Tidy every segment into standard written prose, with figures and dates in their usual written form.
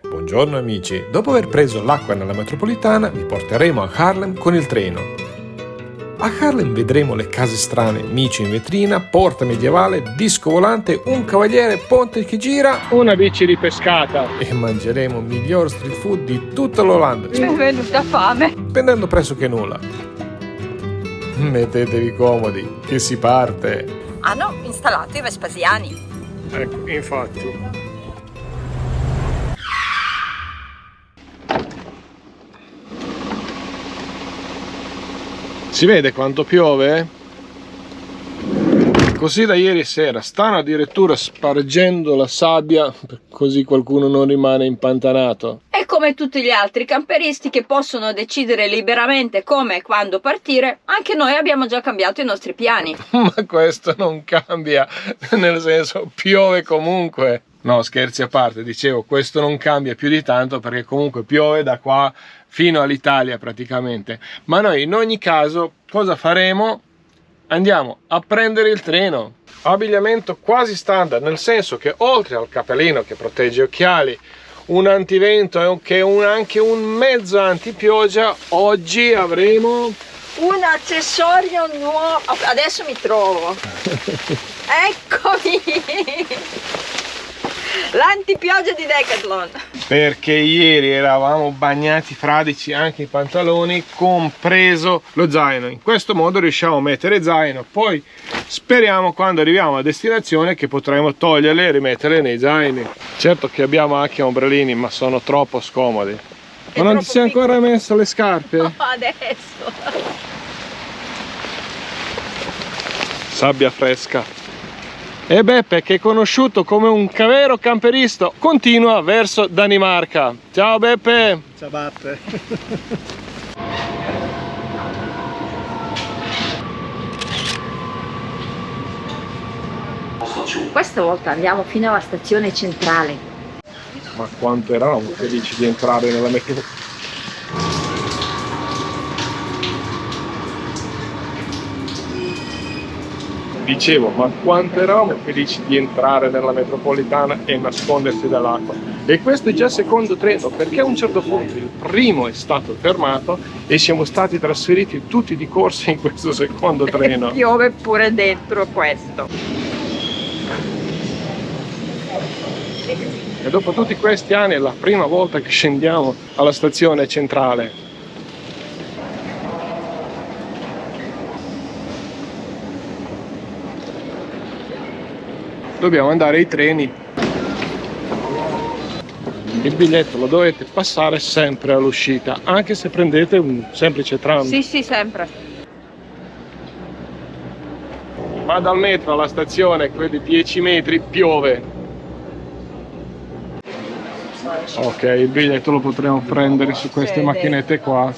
Buongiorno amici, dopo aver preso l'acqua nella metropolitana vi porteremo a Haarlem con il treno. A Haarlem vedremo le case strane, mici in vetrina, porta medievale, disco volante, un cavaliere, ponte che gira, una bici ripescata e mangeremo il miglior street food di tutta l'Olanda. Mi è venuta fame. Spendendo pressoché nulla. Mettetevi comodi, che si parte. Hanno installato i Vespasiani. Ecco, infatti. Si vede quanto piove? Così da ieri sera stanno addirittura spargendo la sabbia così qualcuno non rimane impantanato. E come tutti gli altri camperisti che possono decidere liberamente come e quando partire, anche noi abbiamo già cambiato i nostri piani. Ma questo non cambia, nel senso piove comunque. No, scherzi a parte, dicevo, questo non cambia più di tanto perché comunque piove da qua fino all'Italia praticamente. Ma noi in ogni caso cosa faremo? Andiamo a prendere il treno. Abbigliamento quasi standard, nel senso che oltre al cappellino che protegge gli occhiali, un antivento e anche un mezzo antipioggia, oggi avremo Un accessorio nuovo. Adesso mi trovo. Eccomi. L'antipioggia di Decathlon. perché ieri eravamo bagnati fradici anche i pantaloni, compreso lo zaino. In questo modo riusciamo a mettere zaino, poi speriamo quando arriviamo a destinazione che potremo toglierle e rimetterle nei zaini. Certo che abbiamo anche ombrellini, ma sono troppo scomodi. Ma non ti sei ancora messo le scarpe? No, adesso. Sabbia fresca. E Beppe, che è conosciuto come un vero camperista, continua verso Danimarca. Ciao Beppe! Ciao Beppe! Questa volta andiamo fino alla stazione centrale. Ma quanto eravamo felici di entrare nella metro. Dicevo, ma quanto eravamo felici di entrare nella metropolitana e nascondersi dall'acqua. E questo è già il secondo treno, perché a un certo punto il primo è stato fermato e siamo stati trasferiti tutti di corsa in questo secondo treno. Piove pure dentro questo. E dopo tutti questi anni è la prima volta che scendiamo alla stazione centrale. Dobbiamo andare ai treni. Il biglietto lo dovete passare sempre all'uscita, anche se prendete un semplice tram. Sì, sì, sempre. Ma dal metro alla stazione, quelli 10 metri, piove. Ok, il biglietto lo potremo prendere su queste macchinette qua.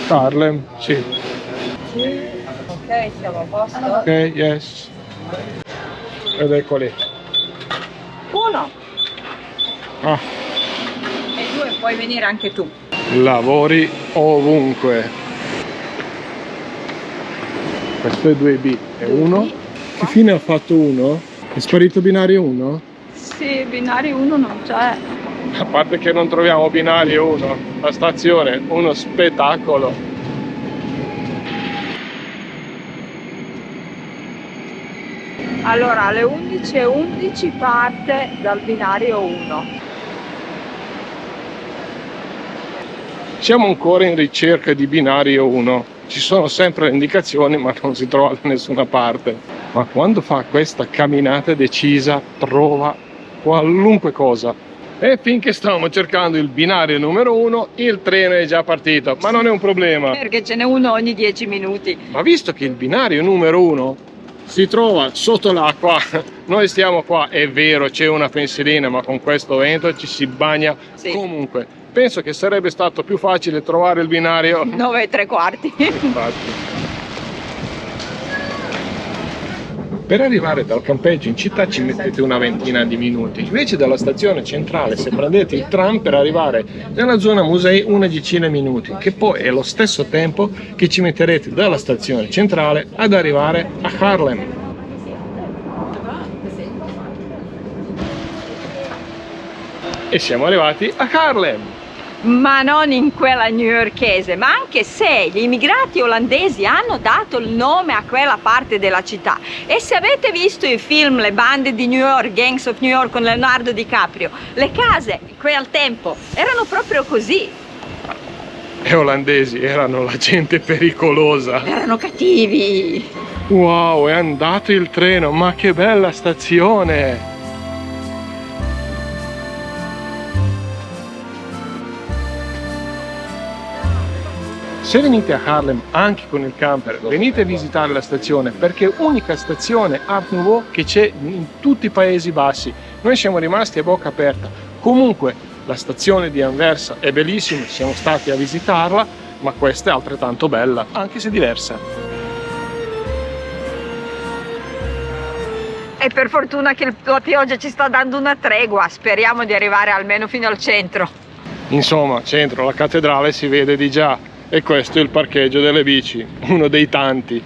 Haarlem, sì. Ok, siamo a posto. Ok, yes. Ed eccoli. 1 Ah, e 2, puoi venire anche tu. lavori ovunque. Questo è 2B. E 1? Che fine ha fatto 1? È sparito binario 1? Sì, binario 1 non c'è. A parte che non troviamo binario 1. La stazione, uno spettacolo. Allora, alle 11:11 parte dal binario 1. Siamo ancora in ricerca di binario 1. Ci sono sempre le indicazioni, ma non si trova da nessuna parte. Ma quando fa questa camminata decisa, trova qualunque cosa. E finché stavamo cercando il binario numero 1, il treno è già partito. Ma non è un problema. Perché ce n'è uno ogni 10 minuti. Ma visto che il binario numero 1 si trova sotto l'acqua, noi stiamo qua, è vero c'è una pensilina, ma con questo vento ci si bagna comunque. Penso che sarebbe stato più facile trovare il binario 9 3/4. Infatti. Per arrivare dal campeggio in città ci mettete una ventina di minuti, invece dalla stazione centrale se prendete il tram per arrivare nella zona musei una decina di minuti, che poi è lo stesso tempo che ci metterete dalla stazione centrale ad arrivare a Haarlem. E siamo arrivati a Haarlem. Ma non in quella newyorkese, ma anche se gli immigrati olandesi hanno dato il nome a quella parte della città. E se avete visto i film Le bande di New York, Gangs of New York con Leonardo DiCaprio, le case, quel tempo, erano proprio così. E olandesi erano la gente pericolosa. Erano cattivi. Wow, è andato il treno, ma che bella stazione! Se venite a Haarlem anche con il camper, venite a visitare la stazione, perché è l'unica stazione Art Nouveau che c'è in tutti i Paesi Bassi. Noi siamo rimasti a bocca aperta. Comunque la stazione di Anversa è bellissima, siamo stati a visitarla, ma questa è altrettanto bella, anche se diversa. E per fortuna che la pioggia ci sta dando una tregua, speriamo di arrivare almeno fino al centro. Insomma, centro, la cattedrale si vede di già. E questo è il parcheggio delle bici, uno dei tanti.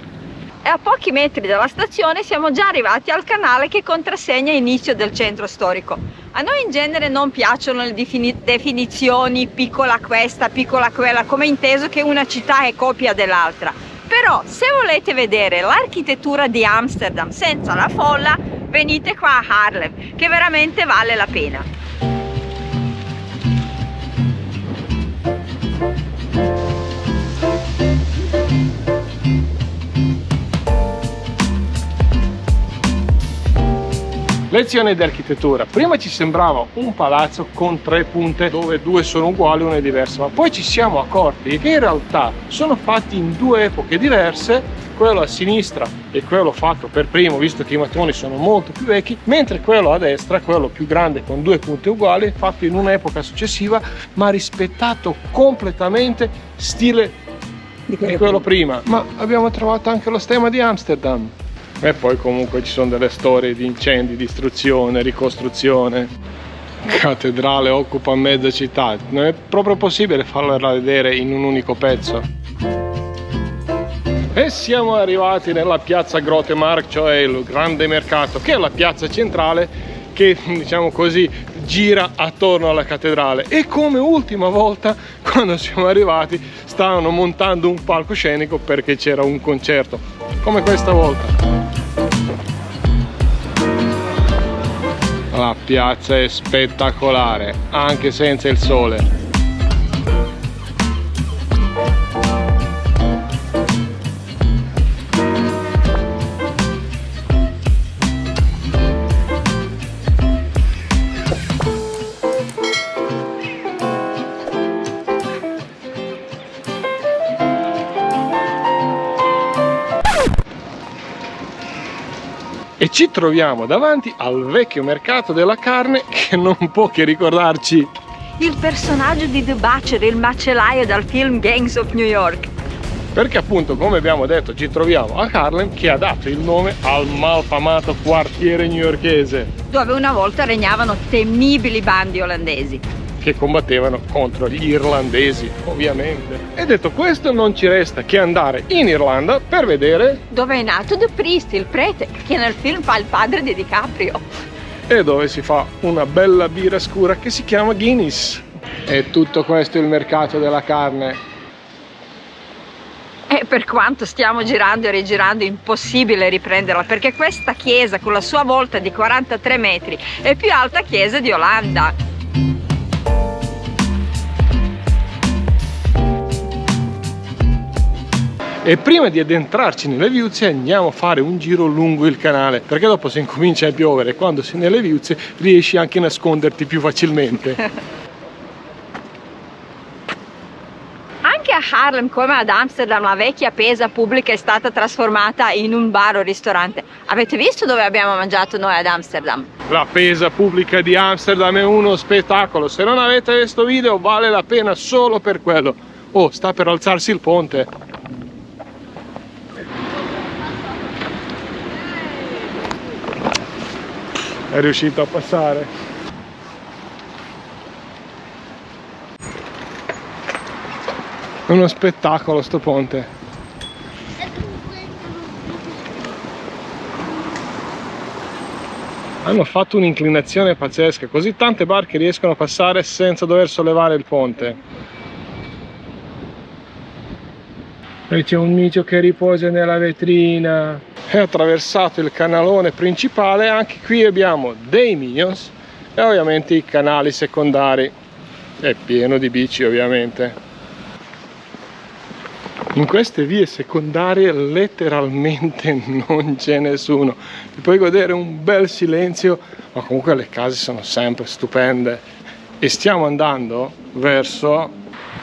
E a pochi metri dalla stazione siamo già arrivati al canale che contrassegna l'inizio del centro storico. A noi in genere non piacciono le definizioni piccola questa, piccola quella, come inteso che una città è copia dell'altra. Però se volete vedere l'architettura di Amsterdam senza la folla, venite qua a Haarlem, che veramente vale la pena. Lezione di architettura. Prima ci sembrava un palazzo con 3 punte dove 2 sono uguali, una è diversa, ma poi ci siamo accorti che in realtà sono fatti in 2 epoche diverse, quello a sinistra è quello fatto per primo, visto che i mattoni sono molto più vecchi, mentre quello a destra, quello più grande con 2 punte uguali, è fatto in un'epoca successiva, ma rispettato completamente stile di quello prima. Ma abbiamo trovato anche lo stemma di Amsterdam. E poi comunque ci sono delle storie di incendi, distruzione, ricostruzione. Cattedrale occupa mezza città, non è proprio possibile farla vedere in un unico pezzo. E siamo arrivati nella piazza Grote Markt, cioè il grande mercato, che è la piazza centrale che, diciamo così, gira attorno alla cattedrale. E come ultima volta, quando siamo arrivati, stavano montando un palcoscenico perché c'era un concerto, come questa volta. La piazza è spettacolare, anche senza il sole. E ci troviamo davanti al vecchio mercato della carne che non può che ricordarci il personaggio di The Butcher, il macellaio dal film Gangs of New York. Perché appunto, come abbiamo detto, ci troviamo a Haarlem, che ha dato il nome al malfamato quartiere newyorkese, dove una volta regnavano temibili bandi olandesi che combattevano contro gli irlandesi, ovviamente. E detto questo, non ci resta che andare in Irlanda per vedere dove è nato The Priest, il prete, che nel film fa il padre di DiCaprio. E dove si fa una bella birra scura che si chiama Guinness. E tutto questo è il mercato della carne. E per quanto stiamo girando e rigirando, è impossibile riprenderla, perché questa chiesa con la sua volta di 43 metri è più alta chiesa di Olanda. E prima di addentrarci nelle viuzze andiamo a fare un giro lungo il canale, perché dopo se incomincia a piovere, quando sei nelle viuzze riesci anche a nasconderti più facilmente. Anche a Haarlem, come ad Amsterdam, la vecchia pesa pubblica è stata trasformata in un bar o ristorante. Avete visto dove abbiamo mangiato noi ad Amsterdam? La pesa pubblica di Amsterdam è uno spettacolo, se non avete visto questo video vale la pena solo per quello. Oh, sta per alzarsi il ponte. È riuscito a passare. È uno spettacolo sto ponte. Hanno fatto un'inclinazione pazzesca, così tante barche riescono a passare senza dover sollevare il ponte. E c'è un micio che riposa nella vetrina. È attraversato il canalone principale, anche qui abbiamo dei Minions e ovviamente i canali secondari. È pieno di bici ovviamente. In queste vie secondarie letteralmente non c'è nessuno, ti puoi godere un bel silenzio, ma comunque le case sono sempre stupende. E stiamo andando verso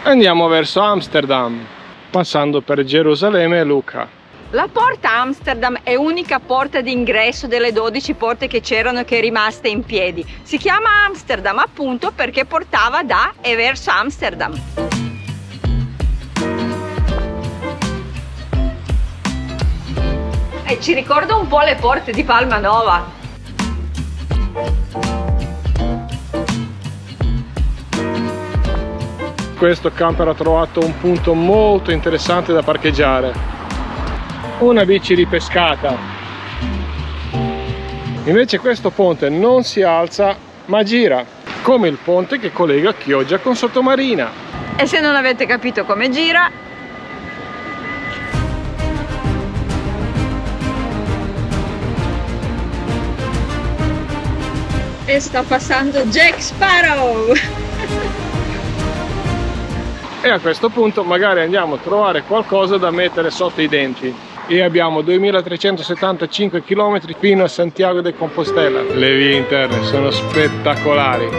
Amsterdam, passando per Gerusalemme e Lucca. La porta Amsterdam è unica porta d'ingresso delle 12 porte che c'erano e che è rimasta in piedi. Si chiama Amsterdam appunto perché portava da e verso Amsterdam. E ci ricorda un po' le porte di Palmanova. Questo camper ha trovato un punto molto interessante da parcheggiare. Una bici ripescata. Invece questo ponte non si alza ma gira, come il ponte che collega Chioggia con Sottomarina. E se non avete capito come gira, e sta passando Jack Sparrow. E a questo punto magari andiamo a trovare qualcosa da mettere sotto i denti. E abbiamo 2375 km fino a Santiago de Compostela. Le vie interne sono spettacolari.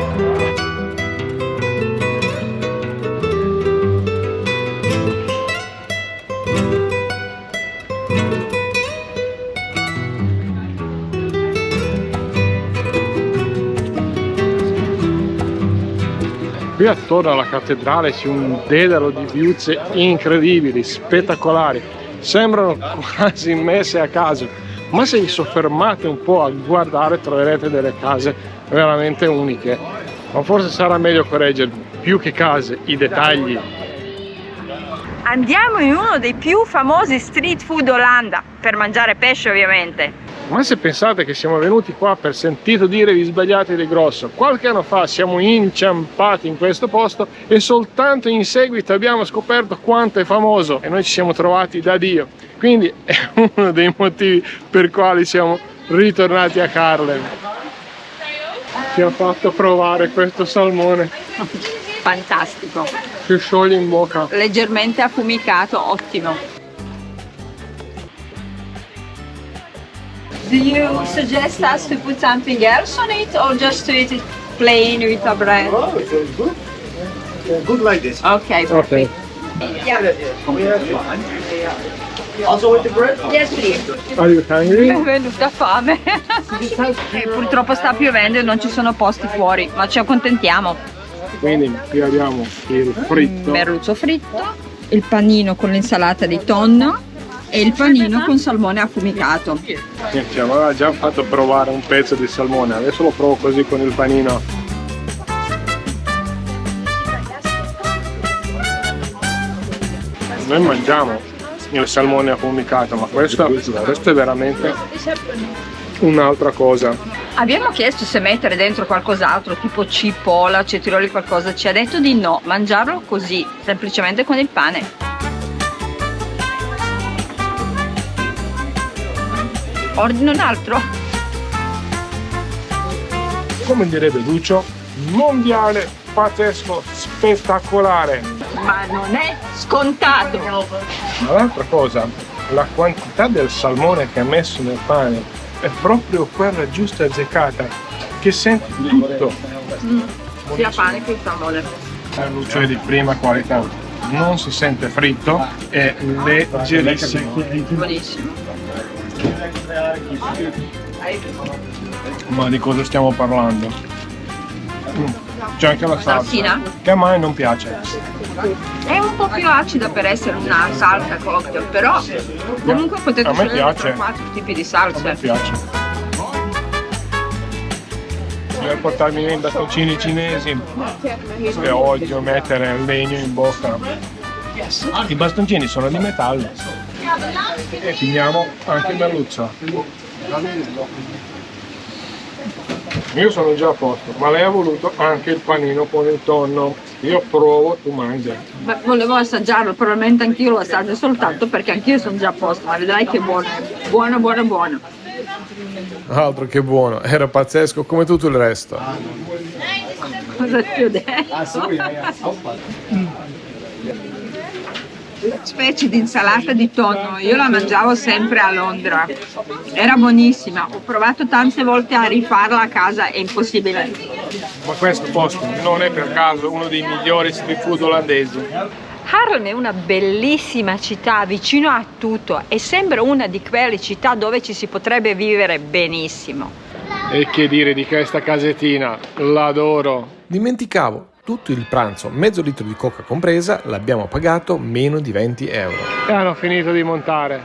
Qui attorno alla cattedrale c'è un dedalo di viuzze incredibili, spettacolari, sembrano quasi messe a caso, ma se vi soffermate un po' a guardare troverete delle case veramente uniche. Ma forse sarà meglio correggere, più che case, i dettagli. Andiamo in uno dei più famosi street food Olanda, per mangiare pesce ovviamente. Ma se pensate che siamo venuti qua per sentito dire vi sbagliate di grosso, qualche anno fa siamo inciampati in questo posto e soltanto in seguito abbiamo scoperto quanto è famoso e noi ci siamo trovati da Dio. Quindi è uno dei motivi per quali siamo ritornati a Haarlem. Ci ha fatto provare questo salmone. Fantastico. Si scioglie in bocca. Leggermente affumicato, ottimo. Do you suggest us to put something else on it or just to eat it plain with a bread? Oh, it's good. Good like this. Okay, Ok. yeah. Also with the bread? Yes, please. Are you hungry? Mi è venuta fame. Purtroppo sta piovendo e non ci sono posti fuori, ma ci accontentiamo. Quindi qui abbiamo il fritto. Merluzzo fritto, il panino con l'insalata di tonno e il panino con salmone affumicato. Ci aveva già fatto provare un pezzo di salmone, adesso lo provo così con il panino. Noi mangiamo il salmone affumicato, ma questo è veramente un'altra cosa. Abbiamo chiesto se mettere dentro qualcos'altro, tipo cipolla, cetrioli, qualcosa. Ci ha detto di no, mangiarlo così, semplicemente con il pane. Ordino un altro. Come direbbe Lucio, mondiale, pazzesco, spettacolare. Ma non è scontato. Ma l'altra cosa, la quantità del salmone che ha messo nel pane è proprio quella giusta e azzeccata, che senti tutto. Sia pane che il salmone. Lucio è di prima qualità, non si sente fritto, è leggerissimo. Buonissimo. Ma di cosa stiamo parlando? C'è anche la salsa, Salsina? che a me non piace. È un po' più acida per essere una salsa cocktail, però comunque potete A me scegliere piace. tra 4 tipi di A me salse. piace. Per portarmi nei bastoncini cinesi e odio mettere il legno in bocca. I bastoncini sono di metallo. E finiamo anche Merluzzo. Io sono già a posto, ma lei ha voluto anche il panino con il tonno. Io provo, tu mangia. Beh, volevo assaggiarlo, probabilmente anch'io lo assaggio soltanto perché anch'io sono già a posto, ma vedrai che buono, buono, buono, buono. Altro che buono, era pazzesco come tutto il resto. Cosa ti ho detto? Specie di insalata di tonno, io la mangiavo sempre a Londra, era buonissima, ho provato tante volte a rifarla a casa, è impossibile. Ma questo posto non è per caso uno dei migliori street food olandesi. Haarlem è una bellissima città, vicino a tutto, e sembra una di quelle città dove ci si potrebbe vivere benissimo. E che dire di questa casettina, l'adoro. Dimenticavo, tutto il pranzo, mezzo litro di coca compresa, l'abbiamo pagato meno di 20 euro. E hanno finito di montare.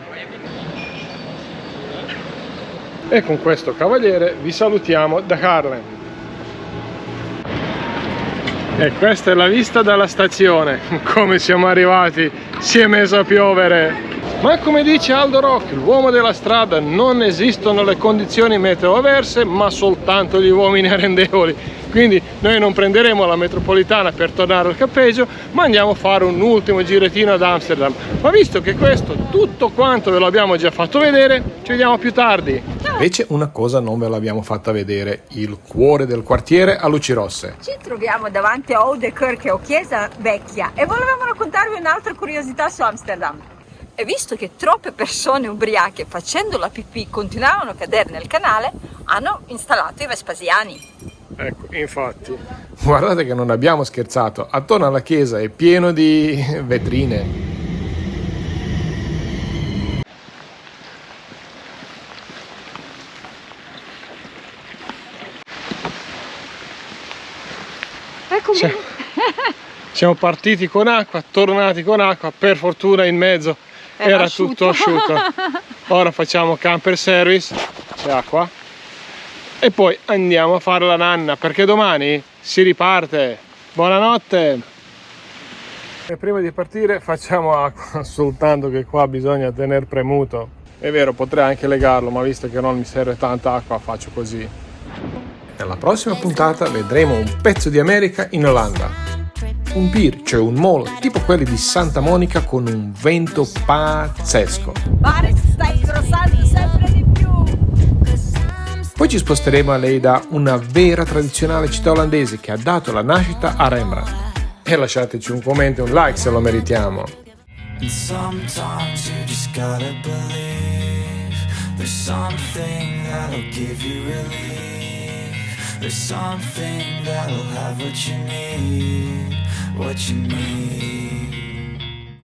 E con questo cavaliere vi salutiamo da Haarlem. E questa è la vista dalla stazione. Come siamo arrivati? Si è messo a piovere. Ma come dice Aldo Rock, l'uomo della strada, non esistono le condizioni meteo avverse, ma soltanto gli uomini arrendevoli. Quindi noi non prenderemo la metropolitana per tornare al campeggio, ma andiamo a fare un ultimo girettino ad Amsterdam. Ma visto che questo tutto quanto ve l'abbiamo già fatto vedere, ci vediamo più tardi. Invece una cosa non ve l'abbiamo fatta vedere, il cuore del quartiere a luci rosse. Ci troviamo davanti a Oude Kerk o Chiesa Vecchia e volevamo raccontarvi un'altra curiosità su Amsterdam. E visto che troppe persone ubriache facendo la pipì continuavano a cadere nel canale, hanno installato i Vespasiani. Ecco, infatti. Guardate che non abbiamo scherzato, attorno alla chiesa è pieno di vetrine. Ecco, Siamo partiti con acqua, tornati con acqua, per fortuna in mezzo era tutto asciutto. Ora facciamo camper service, c'è acqua, e poi andiamo a fare la nanna perché domani si riparte. Buonanotte! E prima di partire facciamo acqua, soltanto che qua bisogna tener premuto. È vero, potrei anche legarlo, ma visto che non mi serve tanta acqua faccio così. Nella prossima puntata vedremo un pezzo di America in Olanda. Un pier, cioè un molo, tipo quelli di Santa Monica con un vento pazzesco. Mare si sta ingrossando sempre di più. Poi ci sposteremo a Leida, una vera tradizionale città olandese che ha dato la nascita a Rembrandt. E lasciateci un commento e un like se lo meritiamo. And sometimes you just gotta believe there's something that'll give you relief. There's something that'll have what you need, what you need.